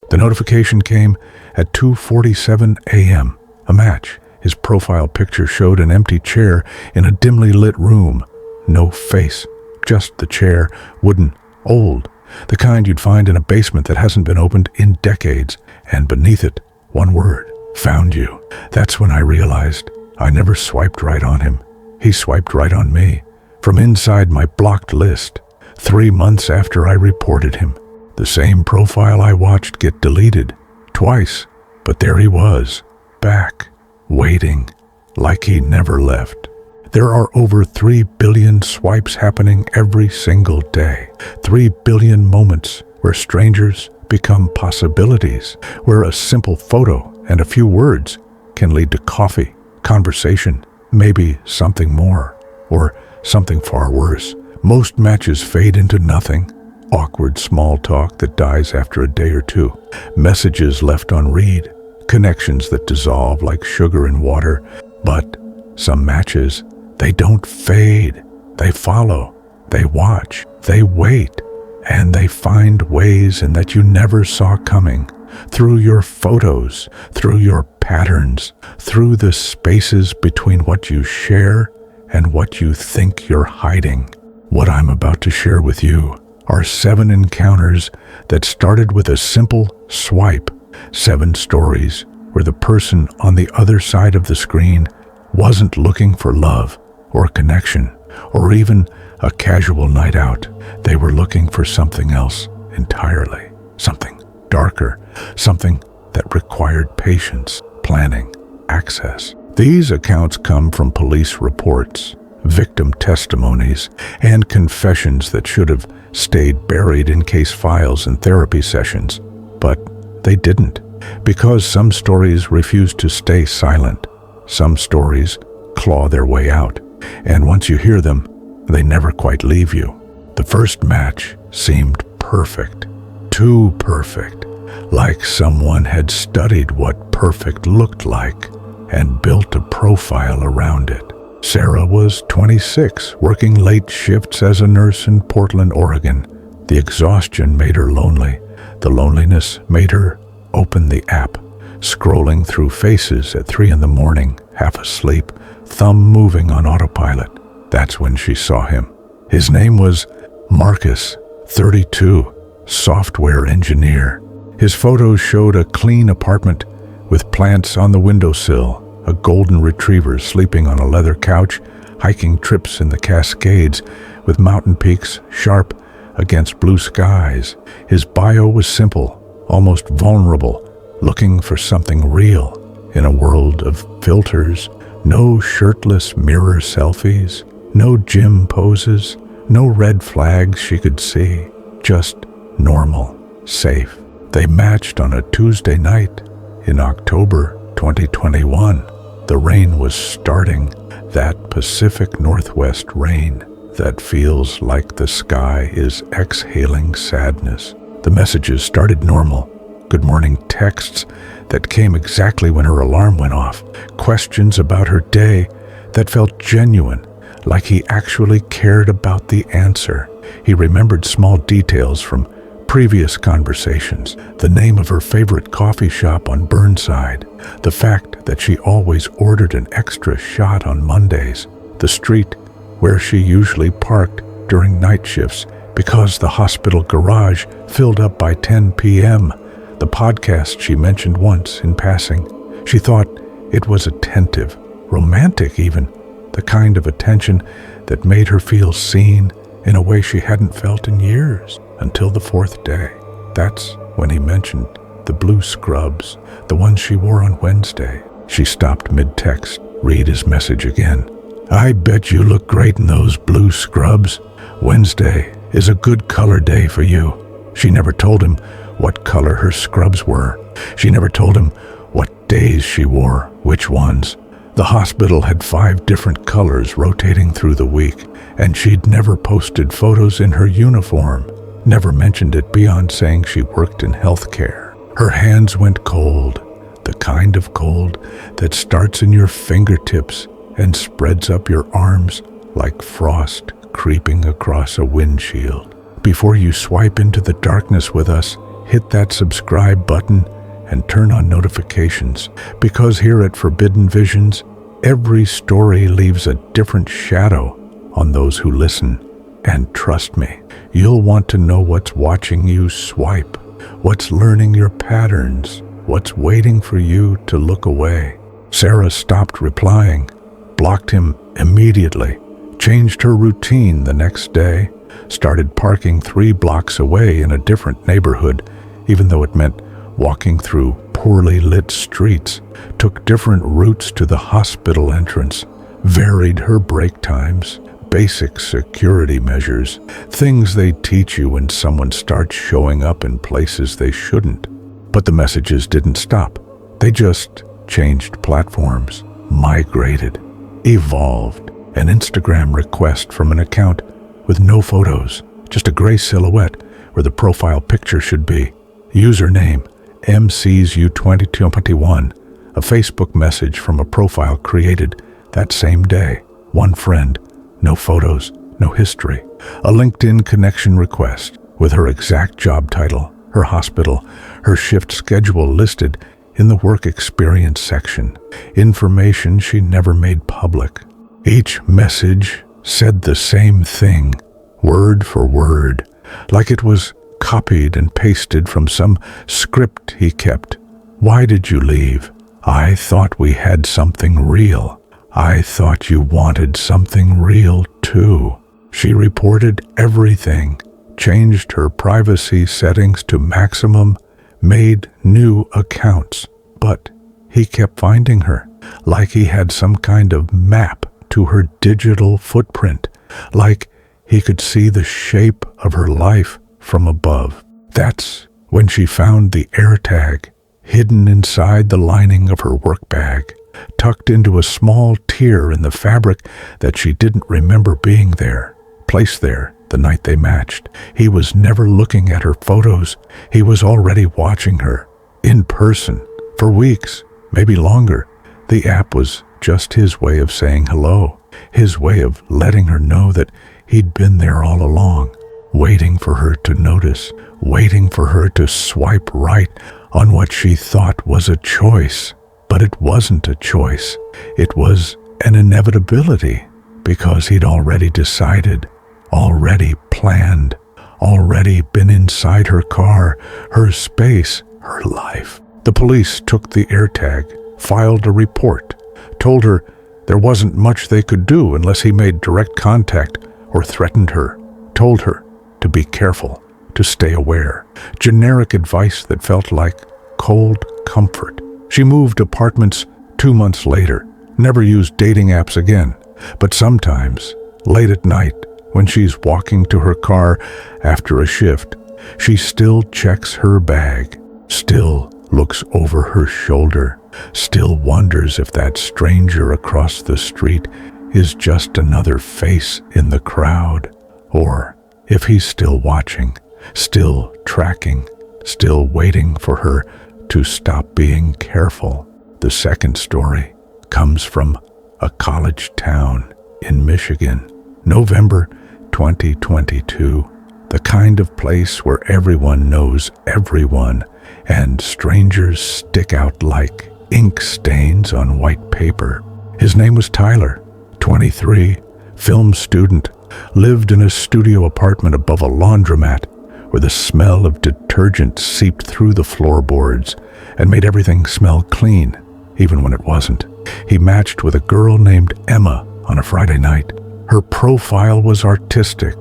The notification came at 2:47 a.m. A match. His profile picture showed an empty chair in a dimly lit room. No face, just the chair, wooden, old, the kind you'd find in a basement that hasn't been opened in decades. And beneath it, one word, found you. That's when I realized I never swiped right on him. He swiped right on me, from inside my blocked list, 3 months after I reported him. The same profile I watched get deleted twice, but there he was, back, waiting, like he never left. There are over 3 billion swipes happening every single day. 3 billion moments where strangers become possibilities, where a simple photo and a few words can lead to coffee, conversation, maybe something more, or something far worse. Most matches fade into nothing. Awkward small talk that dies after a day or two. Messages left unread. Connections that dissolve like sugar in water. But some matches, they don't fade. They follow. They watch. They wait. And they find ways in that you never saw coming. Through your photos, through your patterns, through the spaces between what you share and what you think you're hiding. What I'm about to share with you are 7 encounters that started with a simple swipe. 7 stories where the person on the other side of the screen wasn't looking for love or connection or even a casual night out. They were looking for something else entirely, something darker, something that required patience, planning, access. These accounts come from police reports, victim testimonies, and confessions that should have stayed buried in case files and therapy sessions. But they didn't, because some stories refuse to stay silent. Some stories claw their way out, and once you hear them, they never quite leave you. The first match seemed perfect, too perfect, like someone had studied what perfect looked like and built a profile around it. Sarah was 26, working late shifts as a nurse in Portland, Oregon. The exhaustion made her lonely. The loneliness made her open the app, scrolling through faces at 3 a.m, half asleep, thumb moving on autopilot. That's when she saw him. His name was Marcus, 32, software engineer. His photos showed a clean apartment with plants on the windowsill, a golden retriever sleeping on a leather couch, hiking trips in the Cascades with mountain peaks sharp against blue skies. His bio was simple, almost vulnerable, looking for something real in a world of filters. No shirtless mirror selfies, no gym poses, no red flags she could see, just normal, safe. They matched on a Tuesday night in October 2021. The rain was starting, that Pacific Northwest rain that feels like the sky is exhaling sadness. The messages started normal. Good morning texts that came exactly when her alarm went off. Questions about her day that felt genuine, like he actually cared about the answer. He remembered small details from previous conversations, the name of her favorite coffee shop on Burnside, the fact that she always ordered an extra shot on Mondays, the street where she usually parked during night shifts because the hospital garage filled up by 10 p.m., the podcast she mentioned once in passing. She thought it was attentive, romantic even, the kind of attention that made her feel seen in a way she hadn't felt in years, until the 4th day. That's when he mentioned the blue scrubs, the ones she wore on Wednesday. She stopped mid-text, read his message again. I bet you look great in those blue scrubs. Wednesday is a good color day for you. She never told him what color her scrubs were. She never told him what days she wore, which ones. The hospital had 5 different colors rotating through the week, and she'd never posted photos in her uniform, never mentioned it beyond saying she worked in healthcare. Her hands went cold, the kind of cold that starts in your fingertips and spreads up your arms like frost creeping across a windshield. Before you swipe into the darkness with us, hit that subscribe button and turn on notifications, because here at Forbidden Visions, every story leaves a different shadow on those who listen. And trust me, you'll want to know what's watching you swipe, what's learning your patterns, what's waiting for you to look away. Sarah stopped replying, blocked him immediately, changed her routine the next day, started parking 3 blocks away in a different neighborhood, even though it meant walking through poorly lit streets, took different routes to the hospital entrance, varied her break times, basic security measures, things they teach you when someone starts showing up in places they shouldn't. But the messages didn't stop. They just changed platforms, migrated, evolved. An Instagram request from an account with no photos, just a gray silhouette where the profile picture should be. Username, MCSU2021. A Facebook message from a profile created that same day. One friend, no photos, no history. A LinkedIn connection request with her exact job title, her hospital, her shift schedule listed in the work experience section. Information she never made public. Each message said the same thing, word for word, like it was copied and pasted from some script he kept. Why did you leave? I thought we had something real. I thought you wanted something real too. She reported everything, changed her privacy settings to maximum, made new accounts. But he kept finding her, like he had some kind of map to her digital footprint, like he could see the shape of her life from above. That's when she found the AirTag hidden inside the lining of her work bag, tucked into a small tear in the fabric that she didn't remember being there, placed there the night they matched. He was never looking at her photos. He was already watching her, in person, for weeks, maybe longer. The app was just his way of saying hello, his way of letting her know that he'd been there all along, waiting for her to notice, waiting for her to swipe right on what she thought was a choice. But it wasn't a choice. It was an inevitability, because he'd already decided, already planned, already been inside her car, her space, her life. The police took the AirTag, filed a report, told her there wasn't much they could do unless he made direct contact or threatened her, told her to be careful, to stay aware. Generic advice that felt like cold comfort. She moved apartments 2 months later, never used dating apps again. But sometimes, late at night, when she's walking to her car after a shift, she still checks her bag, still looks over her shoulder, still wonders if that stranger across the street is just another face in the crowd, or if he's still watching, still tracking, still waiting for her to stop being careful. The second story comes from a college town in Michigan, November 2022, the kind of place where everyone knows everyone and strangers stick out like ink stains on white paper. His name was Tyler, 23, film student, lived in a studio apartment above a laundromat where the smell of detergent seeped through the floorboards and made everything smell clean, even when it wasn't. He matched with a girl named Emma on a Friday night. Her profile was artistic,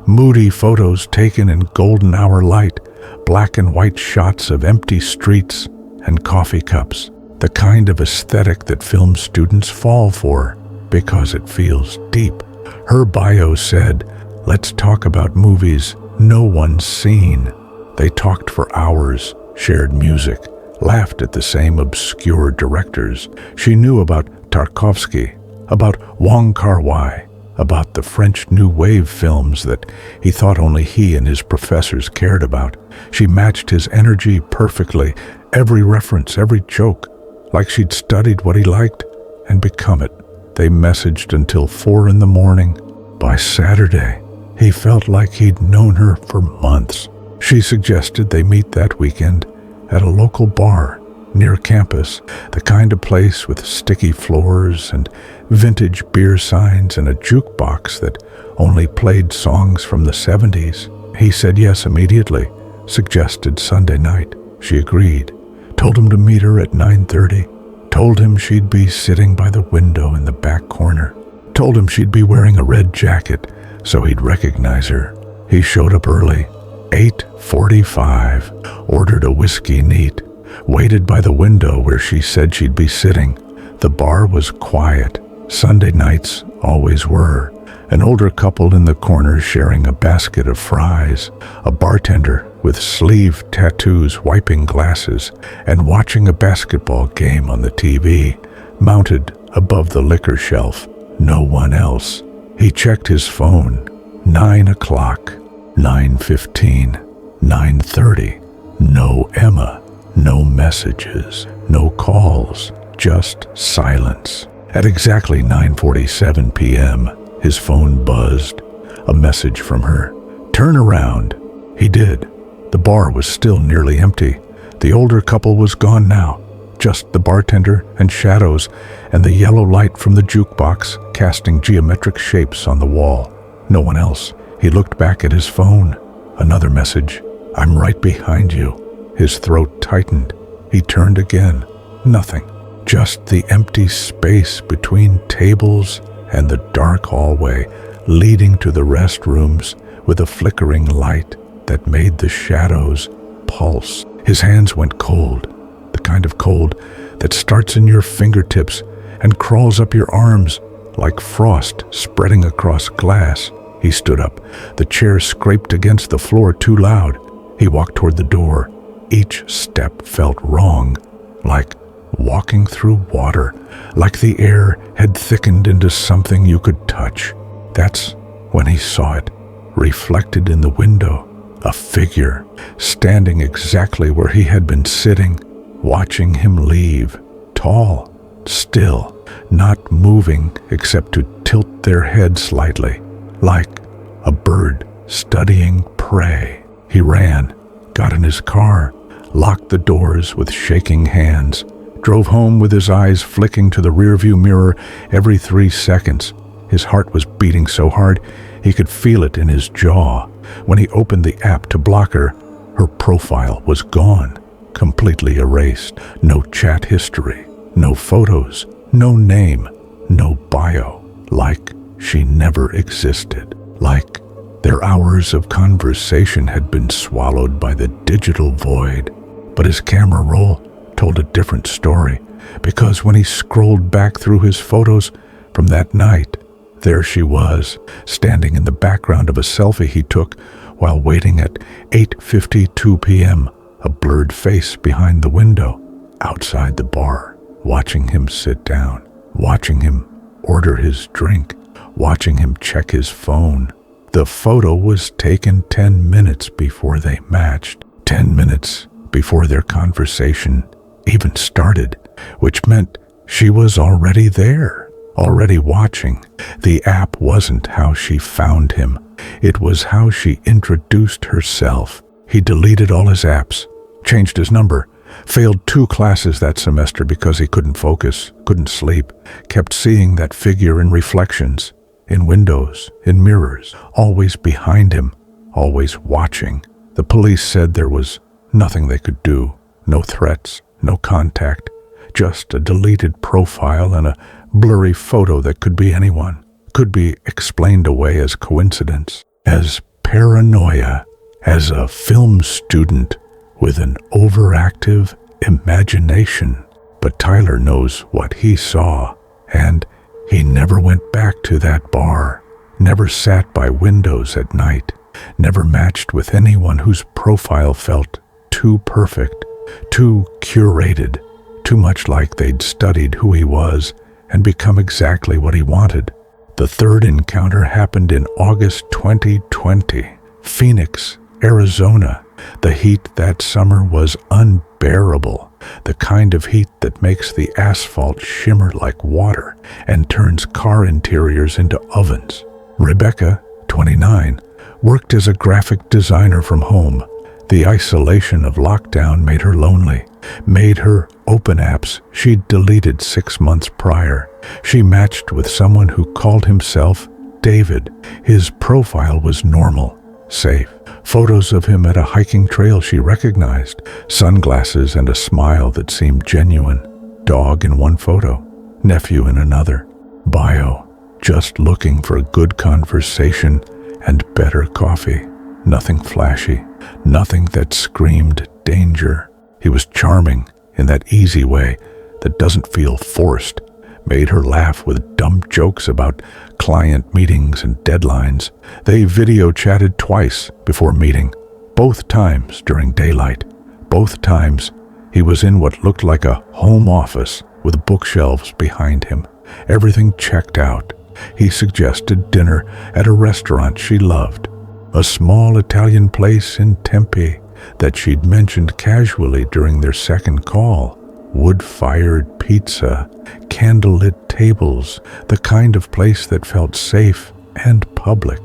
moody photos taken in golden hour light, black and white shots of empty streets and coffee cups, the kind of aesthetic that film students fall for because it feels deep. Her bio said, "Let's talk about movies no one's seen." They talked for hours, shared music, laughed at the same obscure directors. She knew about Tarkovsky, about Wong Kar-wai, about the French New Wave films that he thought only he and his professors cared about. She matched his energy perfectly, every reference, every joke, like she'd studied what he liked and become it. They messaged until 4 a.m. By Saturday, he felt like he'd known her for months. She suggested they meet that weekend at a local bar near campus, the kind of place with sticky floors and vintage beer signs and a jukebox that only played songs from the 70s. He said yes immediately, suggested Sunday night. She agreed, told him to meet her at 9:30, told him she'd be sitting by the window in the back corner, told him she'd be wearing a red jacket so he'd recognize her. He showed up early, 8:45, ordered a whiskey neat, waited by the window where she said she'd be sitting. The bar was quiet. Sunday nights always were. An older couple in the corner sharing a basket of fries, a bartender with sleeve tattoos wiping glasses and watching a basketball game on the TV, mounted above the liquor shelf. No one else. He checked his phone. 9 o'clock, 9:15, 9:30. No Emma, no messages, no calls, just silence. At exactly 9:47 p.m., his phone buzzed. A message from her. Turn around. He did. The bar was still nearly empty. The older couple was gone now. Just the bartender and shadows and the yellow light from the jukebox casting geometric shapes on the wall. No one else. He looked back at his phone. Another message. I'm right behind you. His throat tightened. He turned again. Nothing. Just the empty space between tables and the dark hallway leading to the restrooms with a flickering light that made the shadows pulse. His hands went cold, the kind of cold that starts in your fingertips and crawls up your arms like frost spreading across glass. He stood up. The chair scraped against the floor too loud. He walked toward the door. Each step felt wrong, like walking through water, like the air had thickened into something you could touch. That's when he saw it, reflected in the window, a figure standing exactly where he had been sitting, watching him leave, tall, still, not moving except to tilt their head slightly, like a bird studying prey. He ran, got in his car, locked the doors with shaking hands, drove home with his eyes flicking to the rearview mirror every 3 seconds. His heart was beating so hard he could feel it in his jaw. When he opened the app to block her, her profile was gone, completely erased. No chat history, no photos, no name, no bio. Like she never existed. Like their hours of conversation had been swallowed by the digital void. But his camera roll told a different story, because when he scrolled back through his photos from that night, there she was, standing in the background of a selfie he took while waiting at 8:52 p.m., a blurred face behind the window, outside the bar, watching him sit down, watching him order his drink, watching him check his phone. The photo was taken 10 minutes before they matched, 10 minutes before their conversation even started, which meant she was already there, already watching. The app wasn't how she found him. It was how she introduced herself. He deleted all his apps, changed his number, failed 2 classes that semester because he couldn't focus, couldn't sleep, kept seeing that figure in reflections, in windows, in mirrors, always behind him, always watching. The police said there was nothing they could do, no threats, no contact, just a deleted profile and a blurry photo that could be anyone, could be explained away as coincidence, as paranoia, as a film student with an overactive imagination. But Tyler knows what he saw, and he never went back to that bar, never sat by windows at night, never matched with anyone whose profile felt too perfect, too curated, too much like they'd studied who he was and become exactly what he wanted. The third encounter happened in August 2020, Phoenix, Arizona. The heat that summer was unbearable, the kind of heat that makes the asphalt shimmer like water and turns car interiors into ovens. Rebecca, 29, worked as a graphic designer from home, The isolation of lockdown made her lonely, made her open apps she'd deleted 6 months prior. She matched with someone who called himself David. His profile was normal, safe. Photos of him at a hiking trail she recognized, sunglasses and a smile that seemed genuine. Dog in one photo, nephew in another. Bio, just looking for a good conversation and better coffee. Nothing flashy, nothing that screamed danger. He was charming in that easy way that doesn't feel forced, made her laugh with dumb jokes about client meetings and deadlines. They video chatted twice before meeting, both times during daylight. Both times he was in what looked like a home office with bookshelves behind him. Everything checked out. He suggested dinner at a restaurant she loved, a small Italian place in Tempe that she'd mentioned casually during their second call. Wood-fired pizza, candlelit tables, the kind of place that felt safe and public.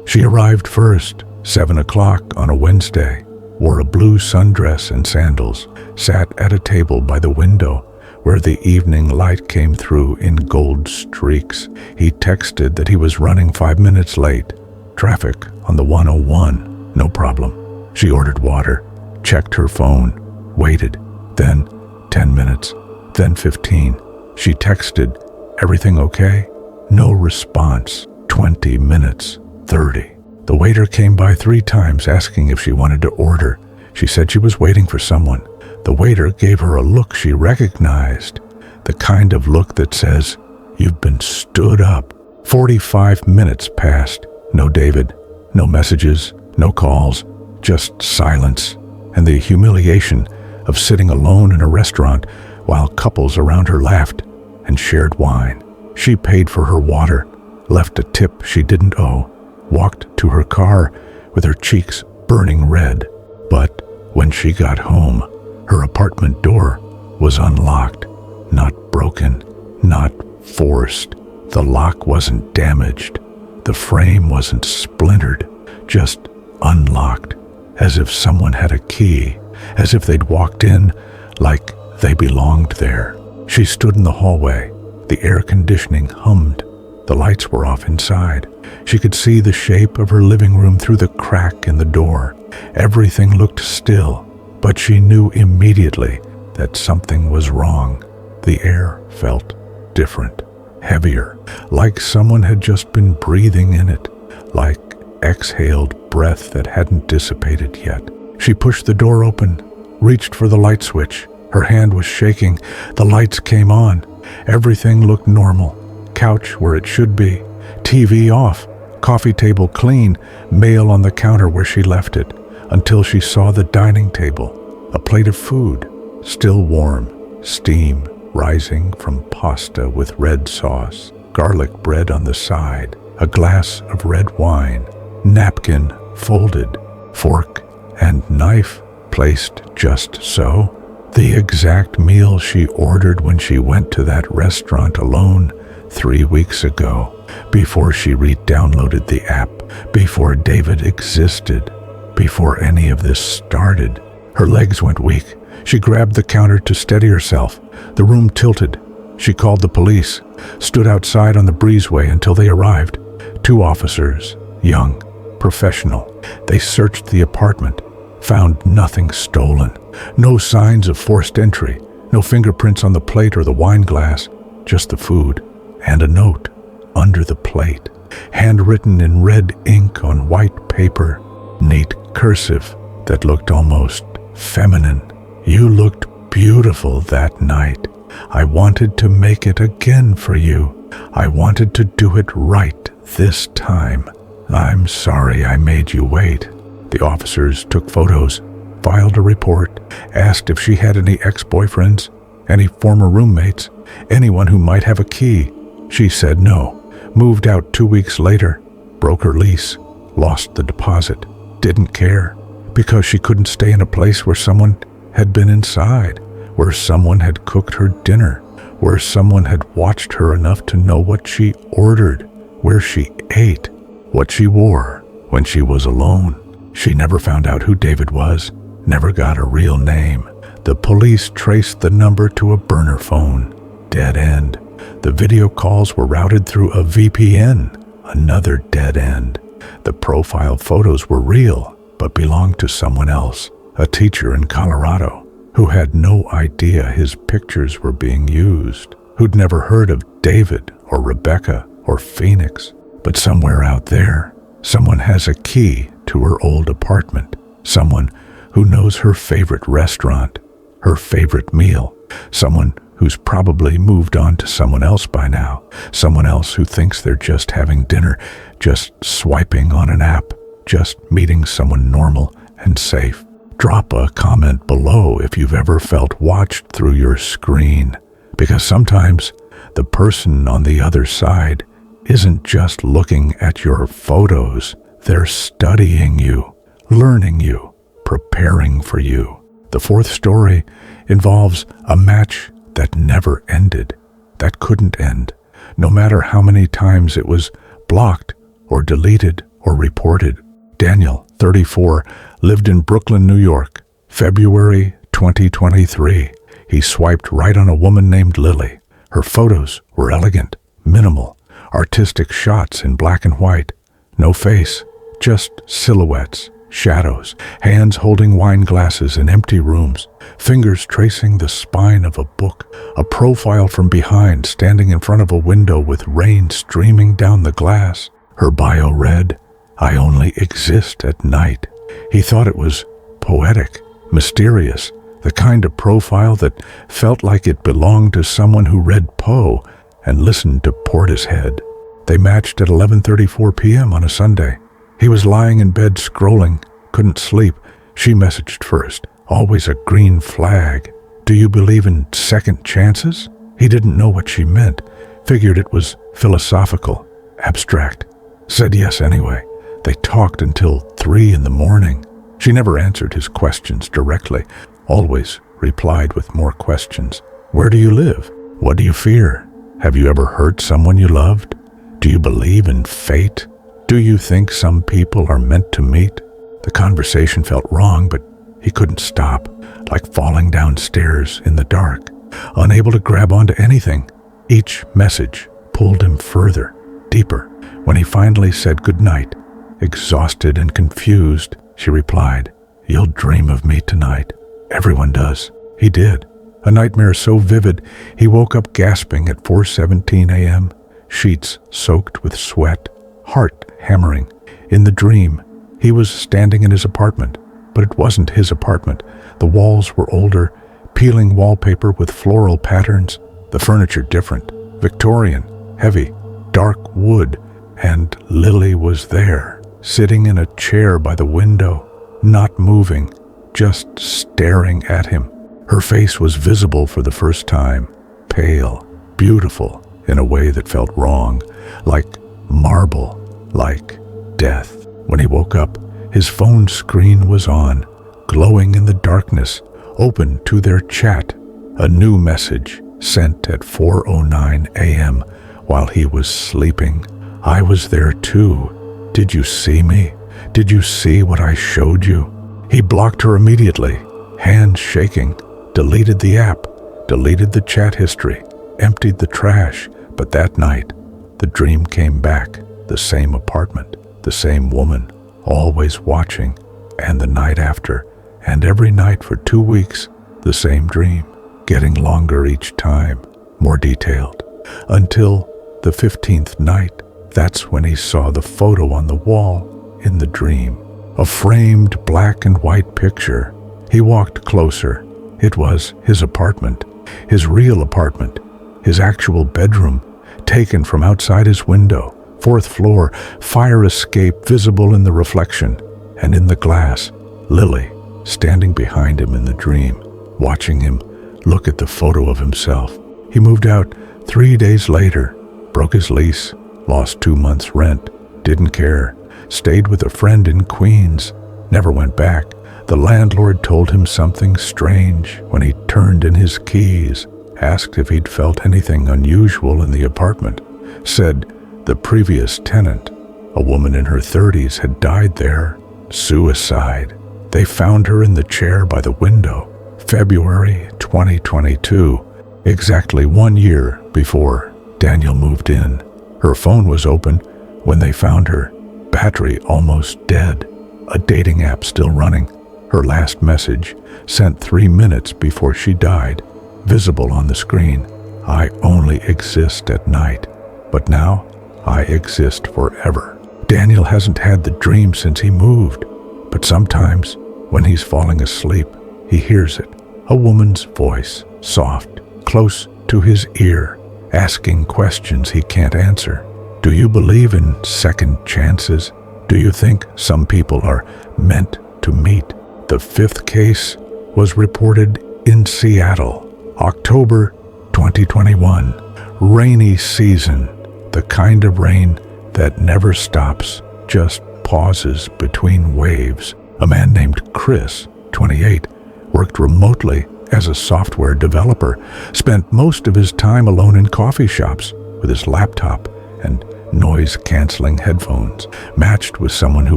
She arrived first, 7 o'clock on a Wednesday, wore a blue sundress and sandals, sat at a table by the window where the evening light came through in gold streaks. He texted that he was running 5 minutes late. Traffic on the 101, no problem. She ordered water, checked her phone, waited, then 10 minutes, then 15. She texted, "Everything okay?" No response. 20 minutes, 30. The waiter came by 3 times asking if she wanted to order. She said she was waiting for someone. The waiter gave her a look she recognized, the kind of look that says, "You've been stood up." 45 minutes passed. No David, no messages, no calls, just silence, and the humiliation of sitting alone in a restaurant while couples around her laughed and shared wine. She paid for her water, left a tip she didn't owe, walked to her car with her cheeks burning red. But when she got home, her apartment door was unlocked, not broken, not forced. The lock wasn't damaged. The frame wasn't splintered, just unlocked, as if someone had a key, as if they'd walked in like they belonged there. She stood in the hallway. The air conditioning hummed. The lights were off inside. She could see the shape of her living room through the crack in the door. Everything looked still, but she knew immediately that something was wrong. The air felt different, heavier, like someone had just been breathing in it, like exhaled breath that hadn't dissipated yet. She pushed the door open, reached for the light switch. Her hand was shaking. The lights came on. Everything looked normal. Couch where it should be, TV off, coffee table clean, mail on the counter where she left it, until she saw the dining table, a plate of food, still warm, steam rising from pasta with red sauce, garlic bread on the side, a glass of red wine, napkin folded, fork and knife placed just so. The exact meal she ordered when she went to that restaurant alone 3 weeks ago, before she re-downloaded the app, before David existed, before any of this started. Her legs went weak. She grabbed the counter to steady herself. The room tilted. She called the police, stood outside on the breezeway until they arrived. 2 officers, young, professional. They searched the apartment, found nothing stolen, no signs of forced entry, no fingerprints on the plate or the wine glass, just the food and a note under the plate, handwritten in red ink on white paper, neat cursive that looked almost feminine. "You looked beautiful that night. I wanted to make it again for you. I wanted to do it right this time. I'm sorry I made you wait." The officers took photos, filed a report, asked if she had any ex-boyfriends, any former roommates, anyone who might have a key. She said no, moved out 2 weeks later, broke her lease, lost the deposit, didn't care, because she couldn't stay in a place where someone had been inside, where someone had cooked her dinner, where someone had watched her enough to know what she ordered, where she ate, what she wore when she was alone. She never found out who David was, never got a real name. The police traced the number to a burner phone. Dead end. The video calls were routed through a VPN. Another dead end. The profile photos were real, but belonged to someone else, a teacher in Colorado, who had no idea his pictures were being used, who'd never heard of David or Rebecca or Phoenix. But somewhere out there, someone has a key to her old apartment, someone who knows her favorite restaurant, her favorite meal, someone who's probably moved on to someone else by now, someone else who thinks they're just having dinner, just swiping on an app, just meeting someone normal and safe. Drop a comment below if you've ever felt watched through your screen, because sometimes the person on the other side isn't just looking at your photos, they're studying you, learning you, preparing for you. The fourth story involves a match that never ended, that couldn't end, no matter how many times it was blocked or deleted or reported. Daniel, 34, lived in Brooklyn, New York, February 2023. He swiped right on a woman named Lily. Her photos were elegant, minimal, artistic shots in black and white. No face, just silhouettes, shadows, hands holding wine glasses in empty rooms, fingers tracing the spine of a book, a profile from behind standing in front of a window with rain streaming down the glass. Her bio read, "I only exist at night." He thought it was poetic, mysterious, the kind of profile that felt like it belonged to someone who read Poe and listened to Portishead. They matched at 11:34 p.m. on a Sunday. He was lying in bed scrolling, couldn't sleep. She messaged first, always a green flag. "Do you believe in second chances?" He didn't know what she meant, figured it was philosophical, abstract. Said yes anyway. They talked until 3 in the morning. She never answered his questions directly, always replied with more questions. "Where do you live? What do you fear? Have you ever hurt someone you loved? Do you believe in fate? Do you think some people are meant to meet?" The conversation felt wrong, but he couldn't stop, like falling downstairs in the dark, unable to grab onto anything. Each message pulled him further, deeper. When he finally said goodnight, exhausted and confused, she replied, "You'll dream of me tonight." Everyone does. He did. A nightmare so vivid, he woke up gasping at 4:17 a.m., sheets soaked with sweat, heart hammering. In the dream, he was standing in his apartment, but it wasn't his apartment. The walls were older, peeling wallpaper with floral patterns, the furniture different, Victorian, heavy, dark wood, and Lily was there, sitting in a chair by the window, not moving, just staring at him. Her face was visible for the first time, pale, beautiful, in a way that felt wrong, like marble, like death. When he woke up, his phone screen was on, glowing in the darkness, open to their chat. A new message sent at 4:09 a.m. while he was sleeping. "I was there too. Did you see me? Did you see what I showed you?" He blocked her immediately, hands shaking, deleted the app, deleted the chat history, emptied the trash. But that night, the dream came back, the same apartment, the same woman, always watching, and the night after, and every night for 2 weeks, the same dream, getting longer each time, more detailed, until the 15th night. That's when he saw the photo on the wall in the dream, a framed black and white picture. He walked closer. It was his apartment, his real apartment, his actual bedroom, taken from outside his window, 4th floor, fire escape visible in the reflection, and in the glass, Lily, standing behind him in the dream, watching him look at the photo of himself. He moved out 3 days later, broke his lease, lost 2 months' rent, didn't care, stayed with a friend in Queens, never went back. The landlord told him something strange when he turned in his keys, asked if he'd felt anything unusual in the apartment, said the previous tenant, a woman in her 30s, had died there, suicide. They found her in the chair by the window, February 2022, exactly 1 year before Daniel moved in. Her phone was open when they found her, battery almost dead, a dating app still running. Her last message, sent 3 minutes before she died, visible on the screen. I only exist at night, but now I exist forever. Daniel hasn't had the dream since he moved, but sometimes when he's falling asleep, he hears it. A woman's voice, soft, close to his ear, asking questions he can't answer. Do you believe in second chances? Do you think some people are meant to meet? The 5th case was reported in Seattle, October 2021. Rainy season, the kind of rain that never stops, just pauses between waves. A man named Chris, 28, worked remotely as a software developer, spent most of his time alone in coffee shops with his laptop and noise-canceling headphones, matched with someone who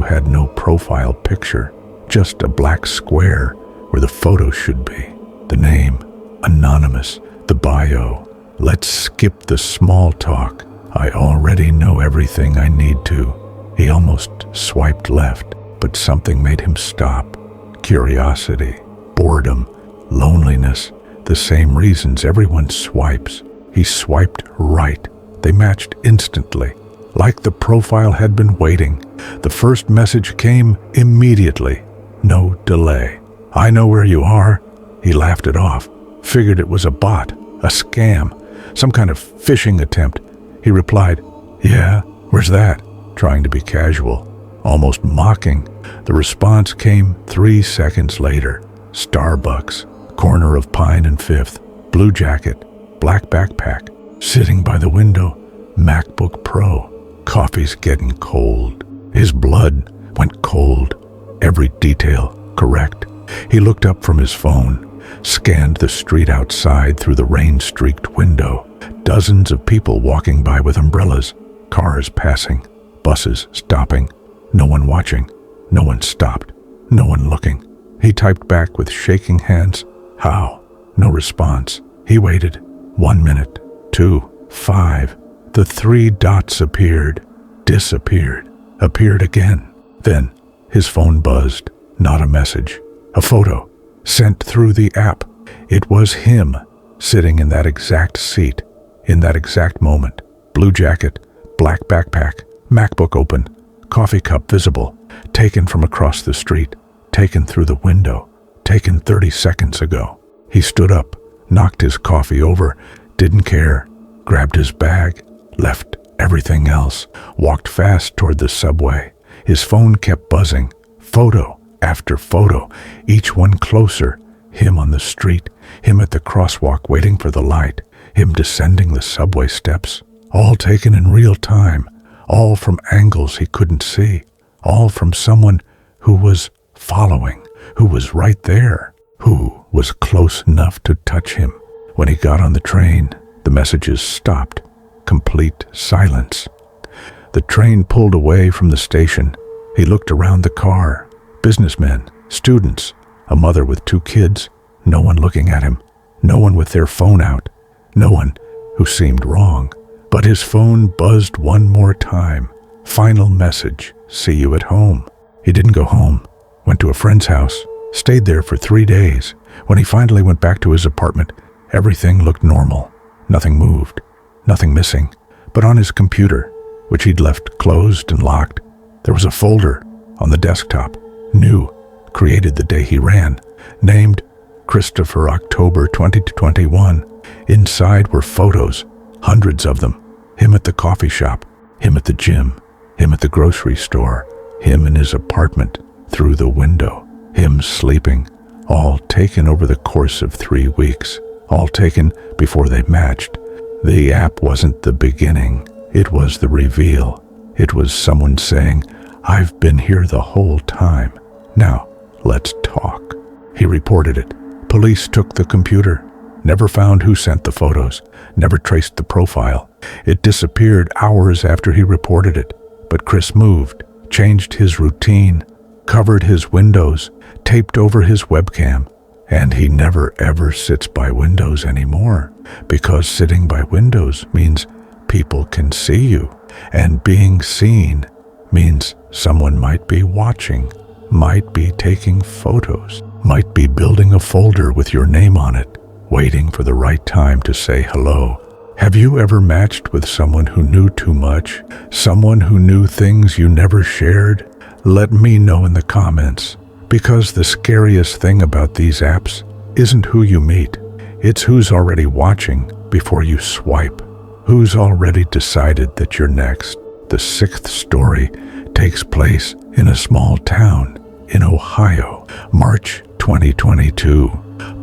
had no profile picture, just a black square where the photo should be. The name, anonymous. The bio, let's skip the small talk. I already know everything I need to. He almost swiped left, but something made him stop. Curiosity, boredom, loneliness, the same reasons everyone swipes. He swiped right. They matched instantly, like the profile had been waiting. The first message came immediately, no delay. I know where you are. He laughed it off, figured it was a bot, a scam, some kind of phishing attempt. He replied, yeah, where's that? Trying to be casual, almost mocking. The response came 3 seconds later. Starbucks, corner of Pine and 5th, blue jacket, black backpack, sitting by the window, MacBook Pro. Coffee's getting cold. His blood went cold. Every detail correct. He looked up from his phone, scanned the street outside through the rain-streaked window. Dozens of people walking by with umbrellas, cars passing, buses stopping, no one watching, no one stopped, no one looking. He typed back with shaking hands, how? No response. He waited. 1 minute, 2, 5. The 3 dots appeared, disappeared, appeared again. Then his phone buzzed. Not a message. A photo, sent through the app. It was him, sitting in that exact seat, in that exact moment. Blue jacket, black backpack, MacBook open, coffee cup visible, taken from across the street, taken through the window, taken 30 seconds ago. He stood up, knocked his coffee over, didn't care, grabbed his bag, left everything else, walked fast toward the subway. His phone kept buzzing, photo after photo, each one closer. Him on the street, him at the crosswalk waiting for the light, him descending the subway steps, all taken in real time, all from angles he couldn't see, all from someone who was following, who was right there, who was close enough to touch him. When he got on the train, the messages stopped. Complete silence. The train pulled away from the station. He looked around the car. Businessmen, students, a mother with 2 kids, no one looking at him, no one with their phone out, no one who seemed wrong. But his phone buzzed one more time. Final message, see you at home. He didn't go home, went to a friend's house, stayed there for 3 days. When he finally went back to his apartment, everything looked normal. Nothing moved, nothing missing. But on his computer, which he'd left closed and locked, there was a folder on the desktop. New, created the day he ran, named Christopher October 2021. Inside were photos, hundreds of them. Him at the coffee shop, him at the gym, him at the grocery store, him in his apartment, through the window, him sleeping, all taken over the course of 3 weeks, all taken before they matched. The app wasn't the beginning, it was the reveal. It was someone saying, I've been here the whole time. Now, let's talk. He reported it. Police took the computer, never found who sent the photos, never traced the profile. It disappeared hours after he reported it. But Chris moved, changed his routine, covered his windows, taped over his webcam. And he never ever sits by windows anymore, because sitting by windows means people can see you, and being seen means someone might be watching, might be taking photos, might be building a folder with your name on it, waiting for the right time to say hello. Have you ever matched with someone who knew too much? Someone who knew things you never shared? Let me know in the comments, because the scariest thing about these apps isn't who you meet. It's who's already watching before you swipe, who's already decided that you're next. The sixth story takes place in a small town in Ohio, March 2022.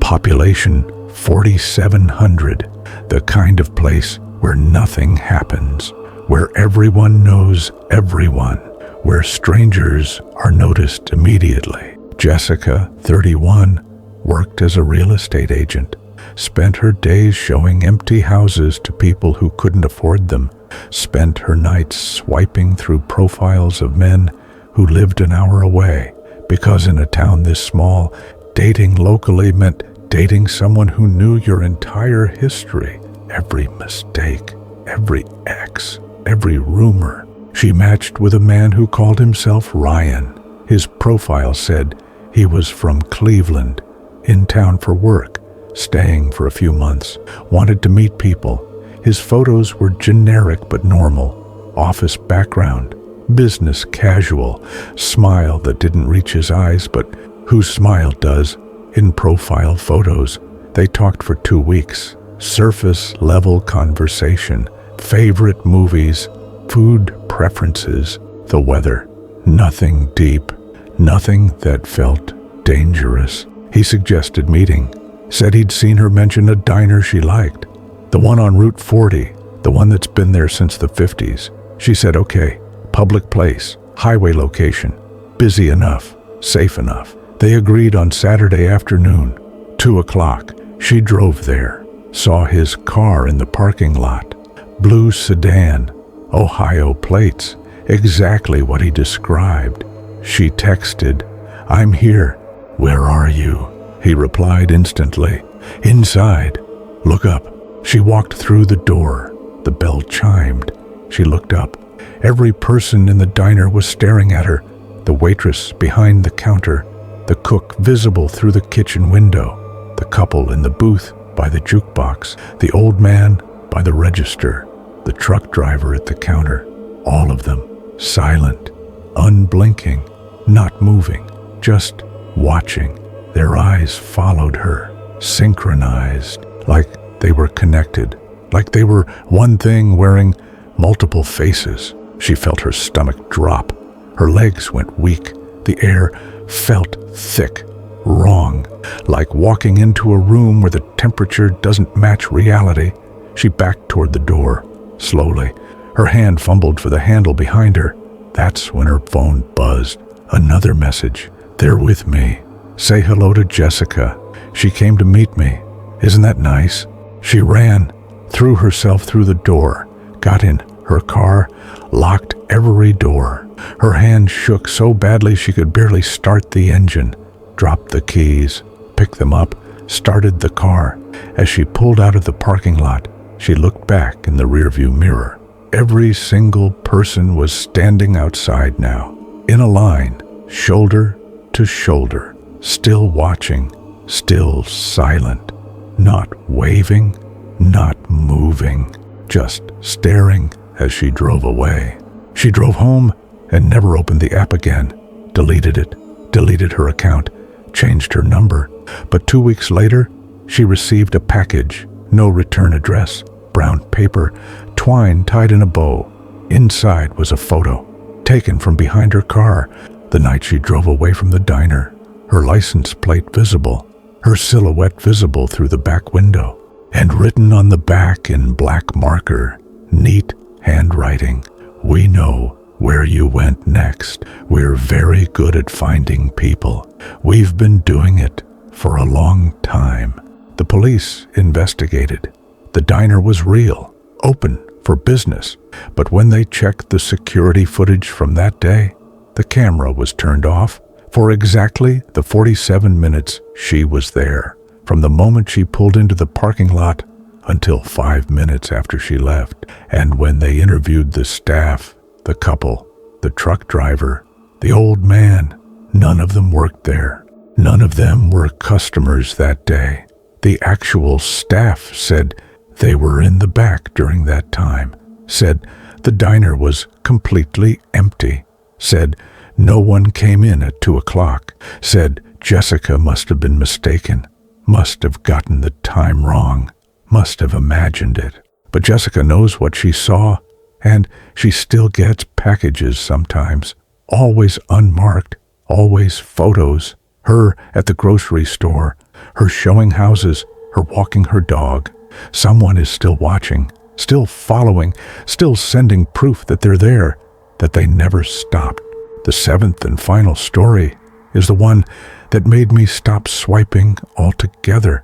Population 4,700. The kind of place where nothing happens, where everyone knows everyone, where strangers are noticed immediately. Jessica, 31, worked as a real estate agent, spent her days showing empty houses to people who couldn't afford them, spent her nights swiping through profiles of men who lived an hour away, because in a town this small, dating locally meant dating someone who knew your entire history, every mistake, every ex, every rumor. She matched with a man who called himself Ryan. His profile said he was from Cleveland, in town for work, staying for a few months, wanted to meet people. His photos were generic but normal, office background, business casual, smile that didn't reach his eyes but whose smile does. In profile photos, they talked for 2 weeks. Surface-level conversation, favorite movies, food preferences, the weather. Nothing deep, nothing that felt dangerous. He suggested meeting, said he'd seen her mention a diner she liked, the one on Route 40, the one that's been there since the 50s. She said, okay, public place, highway location, busy enough, safe enough. They agreed on Saturday afternoon, 2 o'clock. She drove there, saw his car in the parking lot, blue sedan, Ohio plates, exactly what he described. She texted, I'm here. Where are you? He replied instantly, inside. Look up. She walked through the door. The bell chimed. She looked up. Every person in the diner was staring at her. The waitress behind the counter, the cook visible through the kitchen window, the couple in the booth by the jukebox, the old man by the register, the truck driver at the counter, all of them silent, unblinking, not moving, just watching. Their eyes followed her, synchronized, like they were connected, like they were one thing wearing multiple faces. She felt her stomach drop. Her legs went weak. The air felt thick, wrong, like walking into a room where the temperature doesn't match reality. She backed toward the door, slowly. Her hand fumbled for the handle behind her. That's when her phone buzzed. Another message. They're with me. Say hello to Jessica. She came to meet me. Isn't that nice? She ran, threw herself through the door, got in her car, locked every door. Her hand shook so badly she could barely start the engine, dropped the keys, picked them up, started the car. As she pulled out of the parking lot, she looked back in the rearview mirror. Every single person was standing outside now, in a line, shoulder to shoulder, still watching, still silent, not waving, not moving, just staring as she drove away. She drove home and never opened the app again, deleted it, deleted her account, changed her number. But 2 weeks later, she received a package, no return address, brown paper, twine tied in a bow. Inside was a photo, taken from behind her car, the night she drove away from the diner, her license plate visible, her silhouette visible through the back window, and written on the back in black marker, neat handwriting, we know where you went next. We're very good at finding people. We've been doing it for a long time. The police investigated. The diner was real, open for business, but when they checked the security footage from that day, the camera was turned off, For exactly the 47 minutes she was there, from the moment she pulled into the parking lot until 5 minutes after she left. And when they interviewed the staff, the couple, the truck driver, the old man, none of them worked there. None of them were customers that day. The actual staff said they were in the back during that time, said the diner was completely empty, said no one came in at 2 o'clock, said Jessica must have been mistaken, must have gotten the time wrong, must have imagined it. But Jessica knows what she saw, and she still gets packages sometimes, always unmarked, always photos, her at the grocery store, her showing houses, her walking her dog. Someone is still watching, still following, still sending proof that they're there, that they never stopped. The seventh and final story is the one that made me stop swiping altogether.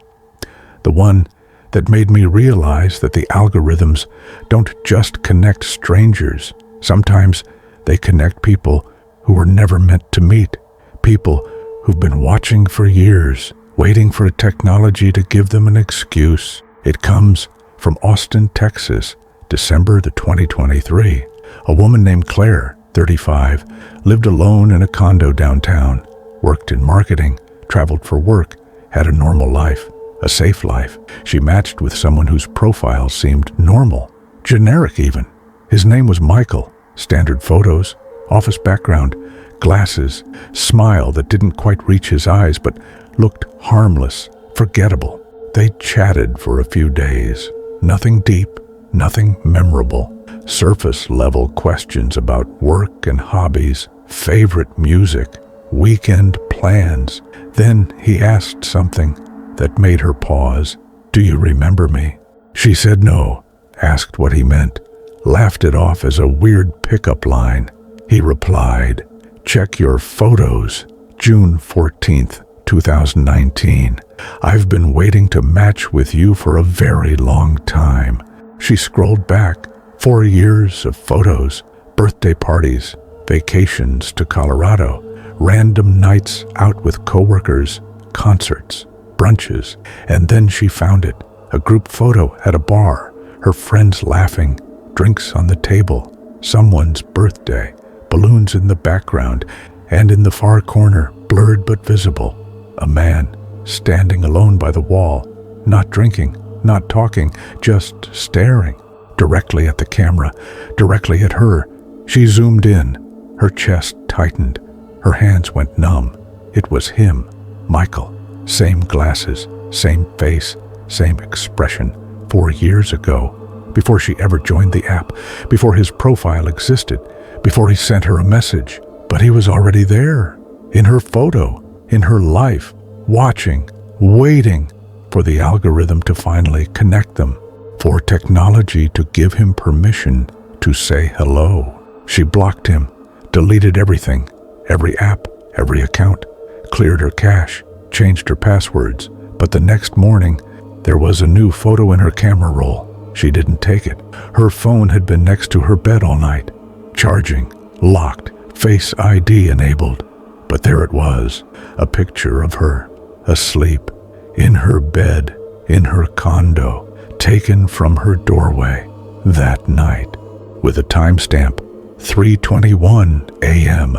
The one that made me realize that the algorithms don't just connect strangers. Sometimes they connect people who were never meant to meet, people who've been watching for years, waiting for a technology to give them an excuse. It comes from Austin, Texas, December the 2023. A woman named Claire, 35, lived alone in a condo downtown, worked in marketing, traveled for work, had a normal life, a safe life. She matched with someone whose profile seemed normal, generic even. His name was Michael. Standard photos, office background, glasses, smile that didn't quite reach his eyes but looked harmless, forgettable. They chatted for a few days. Nothing deep, nothing memorable. Surface-level questions about work and hobbies, favorite music, weekend plans. Then he asked something that made her pause. "Do you remember me?" She said no, asked what he meant, laughed it off as a weird pickup line. He replied, "Check your photos, June 14th, 2019. I've been waiting to match with you for a very long time." She scrolled back. 4 years of photos, birthday parties, vacations to Colorado, random nights out with coworkers, concerts, brunches, and then she found it. A group photo at a bar, her friends laughing, drinks on the table, someone's birthday, balloons in the background, and in the far corner, blurred but visible, a man standing alone by the wall, not drinking, not talking, just staring, directly at the camera, directly at her. She zoomed in. Her chest tightened. Her hands went numb. It was him, Michael. Same glasses, same face, same expression. 4 years ago, before she ever joined the app, before his profile existed, before he sent her a message. But he was already there, in her photo, in her life, watching, waiting for the algorithm to finally connect them, for technology to give him permission to say hello. She blocked him, deleted everything, every app, every account, cleared her cache, changed her passwords. But the next morning, there was a new photo in her camera roll. She didn't take it. Her phone had been next to her bed all night, charging, locked, Face ID enabled. But there it was, a picture of her, asleep, in her bed, in her condo, taken from her doorway that night, with a timestamp, 3:21 a.m.,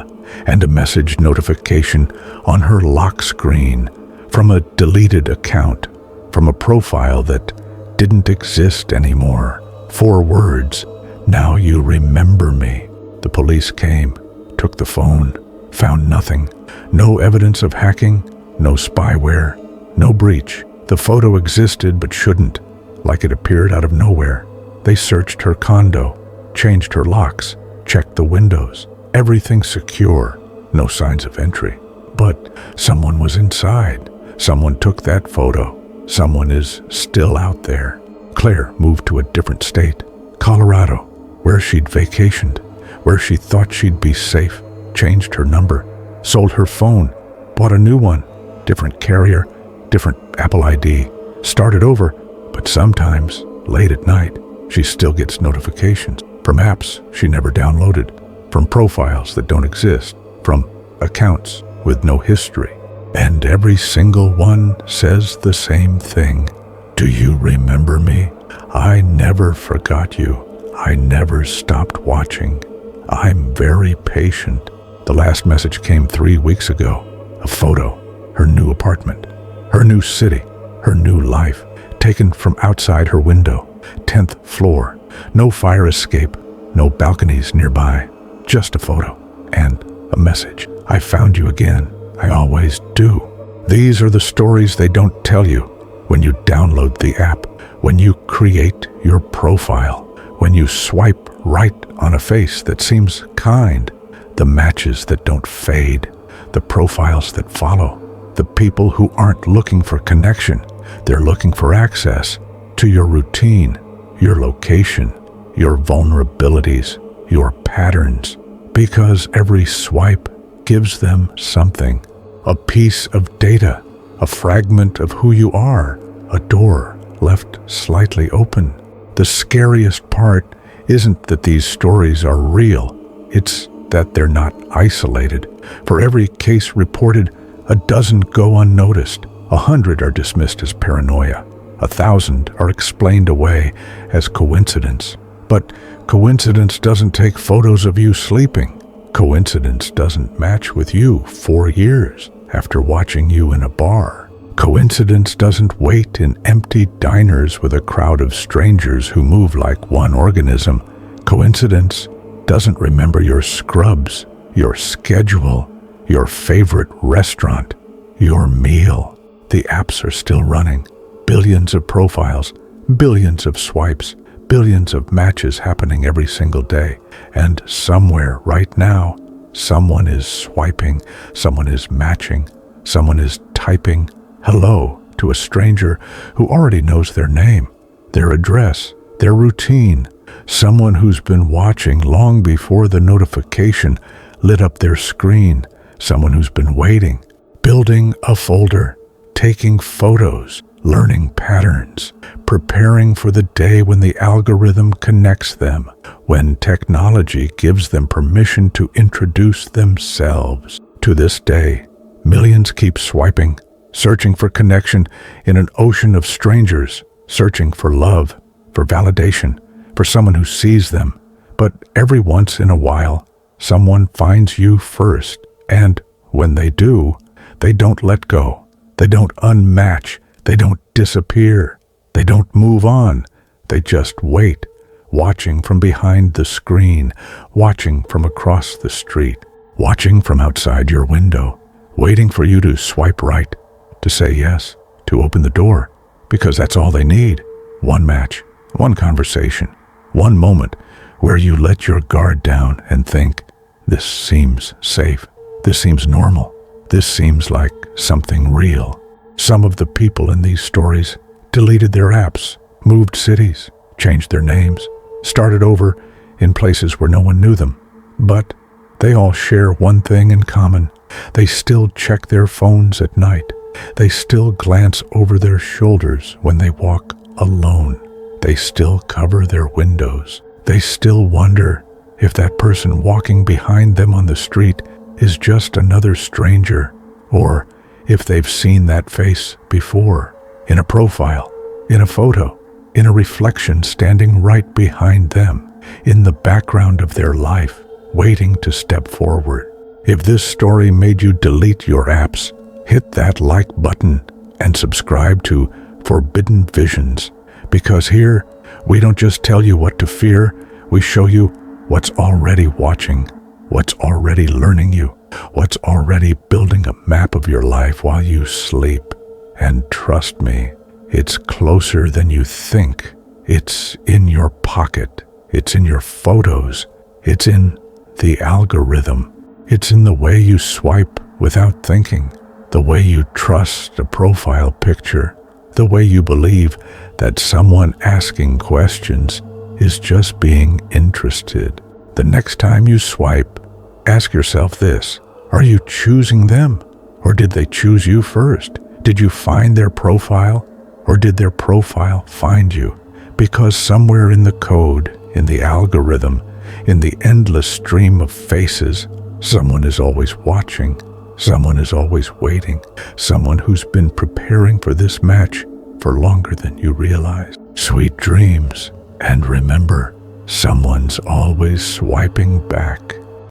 and a message notification on her lock screen from a deleted account, from a profile that didn't exist anymore. 4 words, "Now you remember me." The police came, took the phone, found nothing. No evidence of hacking, no spyware, no breach. The photo existed but shouldn't, like it appeared out of nowhere. They searched her condo, changed her locks, checked the windows. Everything secure, no signs of entry. But someone was inside. Someone took that photo. Someone is still out there. Claire moved to a different state, Colorado, where she'd vacationed, where she thought she'd be safe, changed her number, sold her phone, bought a new one, different carrier, different Apple ID, started over. But sometimes, late at night, she still gets notifications from apps she never downloaded, from profiles that don't exist, from accounts with no history. And every single one says the same thing. Do you remember me? I never forgot you. I never stopped watching. I'm very patient. The last message came 3 weeks ago. A photo, her new apartment, her new city, her new life, taken from outside her window, 10th floor. No fire escape, no balconies nearby, just a photo and a message. I found you again. I always do. These are the stories they don't tell you when you download the app, when you create your profile, when you swipe right on a face that seems kind, the matches that don't fade, the profiles that follow, the people who aren't looking for connection, they're looking for access to your routine, your location, your vulnerabilities, your patterns, because every swipe gives them something, a piece of data, a fragment of who you are, a door left slightly open. The scariest part isn't that these stories are real, it's that they're not isolated. For every case reported, a dozen go unnoticed, 100 are dismissed as paranoia, 1,000 are explained away as coincidence. But coincidence doesn't take photos of you sleeping. Coincidence doesn't match with you 4 years after watching you in a bar. Coincidence doesn't wait in empty diners with a crowd of strangers who move like one organism. Coincidence doesn't remember your scrubs, your schedule, your favorite restaurant, your meal. The apps are still running. Billions of profiles, billions of swipes, billions of matches happening every single day. And somewhere right now, someone is swiping, someone is matching, someone is typing hello to a stranger who already knows their name, their address, their routine. Someone who's been watching long before the notification lit up their screen. Someone who's been waiting, building a folder, taking photos, learning patterns, preparing for the day when the algorithm connects them, when technology gives them permission to introduce themselves. To this day, millions keep swiping, searching for connection in an ocean of strangers, searching for love, for validation, for someone who sees them. But every once in a while, someone finds you first, and when they do, they don't let go. They don't unmatch. They don't disappear. They don't move on. They just wait, watching from behind the screen, watching from across the street, watching from outside your window, waiting for you to swipe right, to say yes, to open the door, because that's all they need. One match, one conversation, one moment where you let your guard down and think, this seems safe, this seems normal, this seems like something real. Some of the people in these stories deleted their apps, moved cities, changed their names, started over in places where no one knew them. But they all share one thing in common. They still check their phones at night. They still glance over their shoulders when they walk alone. They still cover their windows. They still wonder if that person walking behind them on the street is just another stranger, or if they've seen that face before, in a profile, in a photo, in a reflection standing right behind them, in the background of their life, waiting to step forward. If this story made you delete your apps, hit that like button and subscribe to Forbidden Visions, because here we don't just tell you what to fear, we show you what's already watching, what's already learning you, what's already building a map of your life while you sleep. And trust me, it's closer than you think. It's in your pocket. It's in your photos. It's in the algorithm. It's in the way you swipe without thinking, the way you trust a profile picture, the way you believe that someone asking questions is just being interested. The next time you swipe, ask yourself this: are you choosing them, or did they choose you first? Did you find their profile, or did their profile find you? Because somewhere in the code, in the algorithm, in the endless stream of faces, someone is always watching, Someone is always waiting. Someone who's been preparing for this match for longer than you realize. Sweet dreams. And remember, someone's always swiping back.